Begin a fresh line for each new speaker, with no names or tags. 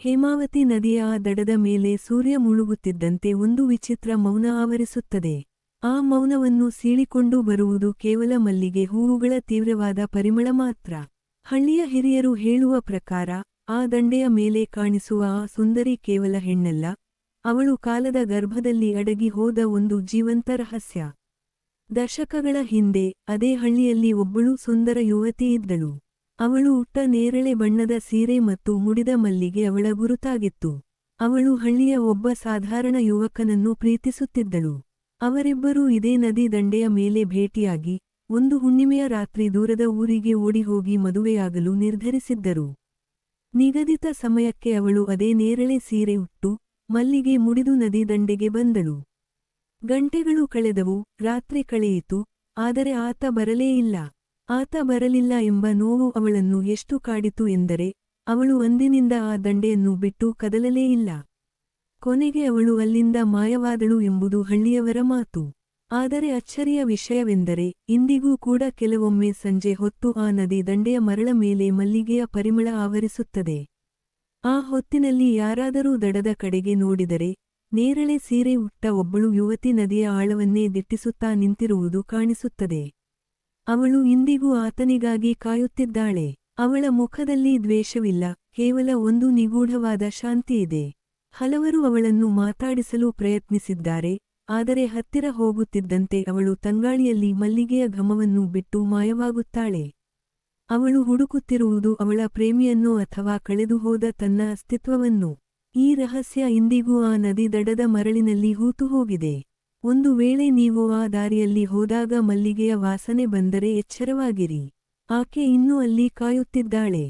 ಹೇಮಾವತಿ ನದಿಯ ಆ ದಡದ ಮೇಲೆ ಸೂರ್ಯ ಮುಳುಗುತ್ತಿದ್ದಂತೆ ಒಂದು ವಿಚಿತ್ರ ಮೌನ ಆವರಿಸುತ್ತದೆ. ಆ ಮೌನವನ್ನು ಸೀಳಿಕೊಂಡು ಬರುವುದು ಕೇವಲ ಮಲ್ಲಿಗೆ ಹೂವುಗಳ ತೀವ್ರವಾದ ಪರಿಮಳ ಮಾತ್ರ. ಹಳ್ಳಿಯ ಹಿರಿಯರು ಹೇಳುವ ಪ್ರಕಾರ, ಆ ದಂಡೆಯ ಮೇಲೆ ಕಾಣಿಸುವ ಆ ಸುಂದರಿ ಕೇವಲ ಹೆಣ್ಣಲ್ಲ, ಅವಳು ಕಾಲದ ಗರ್ಭದಲ್ಲಿ ಅಡಗಿ ಹೋದ ಒಂದು ಜೀವಂತ ರಹಸ್ಯ. ದಶಕಗಳ ಹಿಂದೆ ಅದೇ ಹಳ್ಳಿಯಲ್ಲಿ ಒಬ್ಬಳು ಸುಂದರ ಯುವತಿ ಇದ್ದಳು. ಅವಳು ಉಟ್ಟ ನೇರಳೆ ಬಣ್ಣದ ಸೀರೆ ಮತ್ತು ಮುಡಿದ ಮಲ್ಲಿಗೆ ಅವಳ ಗುರುತಾಗಿತ್ತು. ಅವಳು ಹಳ್ಳಿಯ ಒಬ್ಬ ಸಾಧಾರಣ ಯುವಕನನ್ನು ಪ್ರೀತಿಸುತ್ತಿದ್ದಳು. ಅವರಿಬ್ಬರೂ ಇದೇ ನದಿ ದಂಡೆಯ ಮೇಲೆ ಭೇಟಿಯಾಗಿ, ಒಂದು ಹುಣ್ಣಿಮೆಯ ರಾತ್ರಿ ದೂರದ ಊರಿಗೆ ಓಡಿಹೋಗಿ ಮದುವೆಯಾಗಲು ನಿರ್ಧರಿಸಿದ್ದರು. ನಿಗದಿತ ಸಮಯಕ್ಕೆ ಅವಳು ಅದೇ ನೇರಳೆ ಸೀರೆ ಉಟ್ಟು, ಮಲ್ಲಿಗೆ ಮುಡಿದು ನದಿ ದಂಡೆಗೆ ಬಂದಳು. ಗಂಟೆಗಳು ಕಳೆದವು, ರಾತ್ರಿ ಕಳೆಯಿತು, ಆದರೆ ಆತ ಬರಲೇ ಇಲ್ಲ. ಆತ ಬರಲಿಲ್ಲ ಎಂಬ ನೋವು ಅವಳನ್ನು ಎಷ್ಟು ಕಾಡಿತು ಎಂದರೆ, ಅವಳು ಅಂದಿನಿಂದ ಆ ದಂಡೆಯನ್ನು ಬಿಟ್ಟು ಕದಲಲೇ ಇಲ್ಲ. ಕೊನೆಗೆ ಅವಳು ಅಲ್ಲಿಂದ ಮಾಯವಾದಳು ಎಂಬುದು ಹಳ್ಳಿಯವರ ಮಾತು. ಆದರೆ ಅಚ್ಚರಿಯ ವಿಷಯವೆಂದರೆ, ಇಂದಿಗೂ ಕೂಡ ಕೆಲವೊಮ್ಮೆ ಸಂಜೆ ಹೊತ್ತು ಆ ನದಿ ದಂಡೆಯ ಮರಳ ಮೇಲೆ ಮಲ್ಲಿಗೆಯ ಪರಿಮಳ ಆವರಿಸುತ್ತದೆ. ಆ ಹೊತ್ತಿನಲ್ಲಿ ಯಾರಾದರೂ ದಡದ ಕಡೆಗೆ ನೋಡಿದರೆ, ನೇರಳೆ ಸೀರೆ ಉಟ್ಟ ಒಬ್ಬಳು ಯುವತಿ ನದಿಯ ಆಳವನ್ನೇ ದಿಟ್ಟಿಸುತ್ತಾ ನಿಂತಿರುವುದು ಕಾಣಿಸುತ್ತದೆ. ಅವಳು ಇಂದಿಗೂ ಆತನಿಗಾಗಿ ಕಾಯುತ್ತಿದ್ದಾಳೆ. ಅವಳ ಮುಖದಲ್ಲಿ ದ್ವೇಷವಿಲ್ಲ, ಕೇವಲ ಒಂದು ನಿಗೂಢವಾದ ಶಾಂತಿಯಿದೆ. ಹಲವರು ಅವಳನ್ನು ಮಾತಾಡಿಸಲು ಪ್ರಯತ್ನಿಸಿದ್ದಾರೆ, ಆದರೆ ಹತ್ತಿರ ಹೋಗುತ್ತಿದ್ದಂತೆ ಅವಳು ತಂಗಾಳಿಯಲ್ಲಿ ಮಲ್ಲಿಗೆಯ ಘಮವನ್ನು ಬಿಟ್ಟು ಮಾಯವಾಗುತ್ತಾಳೆ. ಅವಳು ಹುಡುಕುತ್ತಿರುವುದು ಅವಳ ಪ್ರೇಮಿಯನ್ನೋ ಅಥವಾ ಕಳೆದುಹೋದ ತನ್ನ ಅಸ್ತಿತ್ವವನ್ನು. ಈ ರಹಸ್ಯ ಇಂದಿಗೂ ಆ ನದಿ ದಡದ ಮರಳಿನಲ್ಲಿ ಹೂತುಹೋಗಿದೆ. ಒಂದು ವೇಳೆ ನೀವು ಆ ದಾರಿಯಲ್ಲಿ ಹೋದಾಗ ಮಲ್ಲಿಗೆಯ ವಾಸನೆ ಬಂದರೆ ಎಚ್ಚರವಾಗಿರಿ. ಆಕೆ ಇನ್ನೂ ಅಲ್ಲಿ ಕಾಯುತ್ತಿದ್ದಾಳೆ.